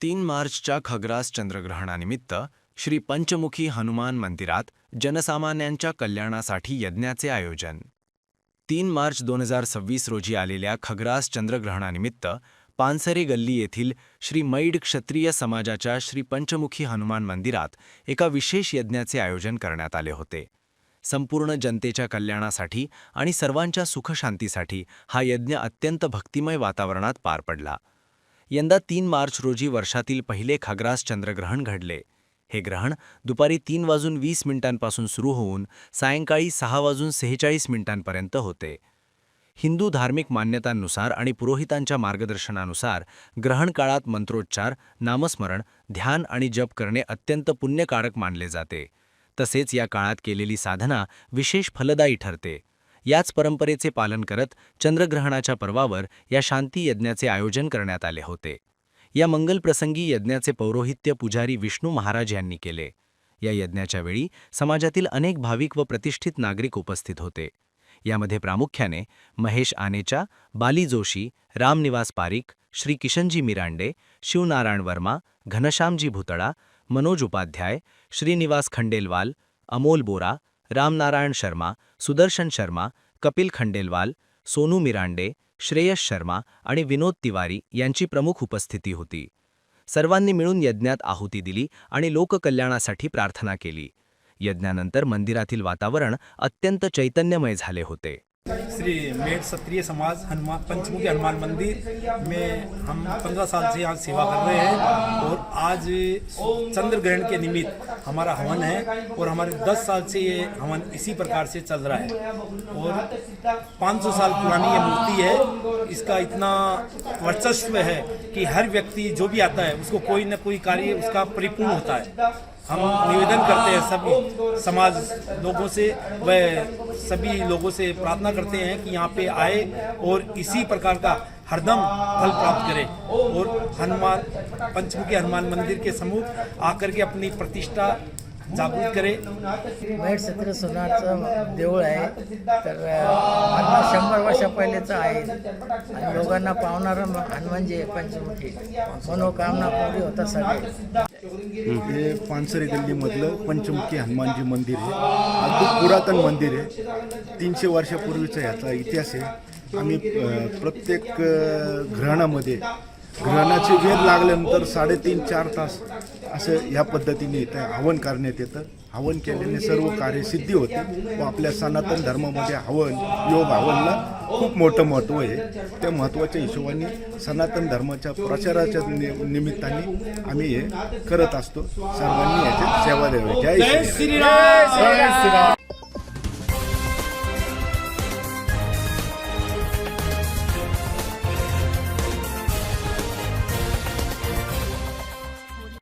3 मार्चच्या खग्रास चंद्रग्रहणानिमित्त श्री पंचमुखी हनुमान मंदिरात जनसामान्यांच्या कल्याणासाठी यज्ञाचे आयोजन. 3 मार्च 2026 रोजी आलेल्या खग्रास चंद्रग्रहणानिमित्त पानसरे गल्ली येथील श्री मैड क्षत्रिय समाजाच्या श्री पंचमुखी हनुमान मंदिरात एका विशेष यज्ञाचे आयोजन करण्यात आले होते. संपूर्ण जनतेच्या कल्याणासाठी आणि सर्वांच्या सुखशांतीसाठी हा यज्ञ अत्यंत भक्तिमय वातावरणात पार पडला. यंदा 3 मार्च रोजी वर्षातील पहिले खग्रास चंद्रग्रहण घडले. हे ग्रहण दुपारी 3:20 सुरू होऊन सायंकाळी 6:46 होते. हिंदू धार्मिक मान्यतांनुसार आणि पुरोहितांच्या मार्गदर्शनानुसार ग्रहण काळात मंत्रोच्चार, नामस्मरण, ध्यान आणि जप करणे अत्यंत पुण्यकारक मानले जाते. तसेच या काळात केलेली साधना विशेष फलदायी ठरते. याच परंपरेचे पालन करत चंद्रग्रहणाच्या पर्वावर या शांती यज्ञाचे आयोजन करण्यात आले होते. या मंगलप्रसंगी यज्ञाचे पौरोहित्य पुजारी विष्णू महाराज यांनी केले. या यज्ञाच्या वेळी समाजातील अनेक भाविक व प्रतिष्ठित नागरिक उपस्थित होते. यामध्ये प्रामुख्याने महेश आनेचा, बाली जोशी, रामनिवास पारिक, श्री किशनजी मिरांडे, शिवनारायण वर्मा, घनश्यामजी भुतळा, मनोज उपाध्याय, श्रीनिवास खंडेलवाल, अमोल बोरा, रामनारायण शर्मा, सुदर्शन शर्मा, कपिल खंडेलवाल, सोनू मिरांडे, श्रेयस शर्मा आणि विनोद तिवारी यांची प्रमुख उपस्थिती होती. सर्वांनी मिळून यज्ञात आहुती दिली आणि लोककल्याणासाठी प्रार्थना केली. यज्ञानंतर मंदिरातील वातावरण अत्यंत चैतन्यमय झाले होते. श्री मेड क्षत्रिय समाज पंचमुखी हनुमान मंदिर में हम 15 साल से यहाँ सेवा कर रहे हैं और आज चंद्र ग्रहण के निमित्त हमारा हवन है और हमारे 10 साल से ये हवन इसी प्रकार से चल रहा है और 500 साल पुरानी ये मूर्ति है. इसका इतना वर्चस्व है कि हर व्यक्ति जो भी आता है उसको कोई न कोई कार्य उसका परिपूर्ण होता है. हम निवेदन करते हैं सभी समाज लोगों से व सभी लोगों से प्रार्थना करते हैं कि यहाँ पे आए और इसी प्रकार का हरदम फल प्राप्त करें और पंचमुखी हनुमान मंदिर के सम्मुख आकर के अपनी प्रतिष्ठा जागृत करे. मैड क्षत्रिय सोनारचं देऊळ आहे तर हनुमान 100 वर्षा पहिलेचं आहे आणि लोकांना पावणारं हनुमानजी पंचमुखी मनोकामना पूरी होतात सगळे. हे पानसरे गल्लीमधलं पंचमुखी हनुमानजी मंदिर आहे. अगदी पुरातन मंदिर आहे. 300 वर्षापूर्वीचा ह्याचा इतिहास आहे. आम्ही प्रत्येक ग्रहणाचे वेध लागल्यानंतर 3.5-4 तास असं ह्या पद्धतीने इथं हवन करण्यात येतं. हवन केल्याने सर्व कार्यसिद्धी होते व आपल्या सनातन धर्मामध्ये योग हवनला खूप मोठं महत्त्व आहे. त्या महत्त्वाच्या हिशोबाने सनातन धर्माच्या प्रचाराच्या निमित्ताने आम्ही हे करत असतो. सर्वांनी याची सेवा द्यावी. जय श्रीराम.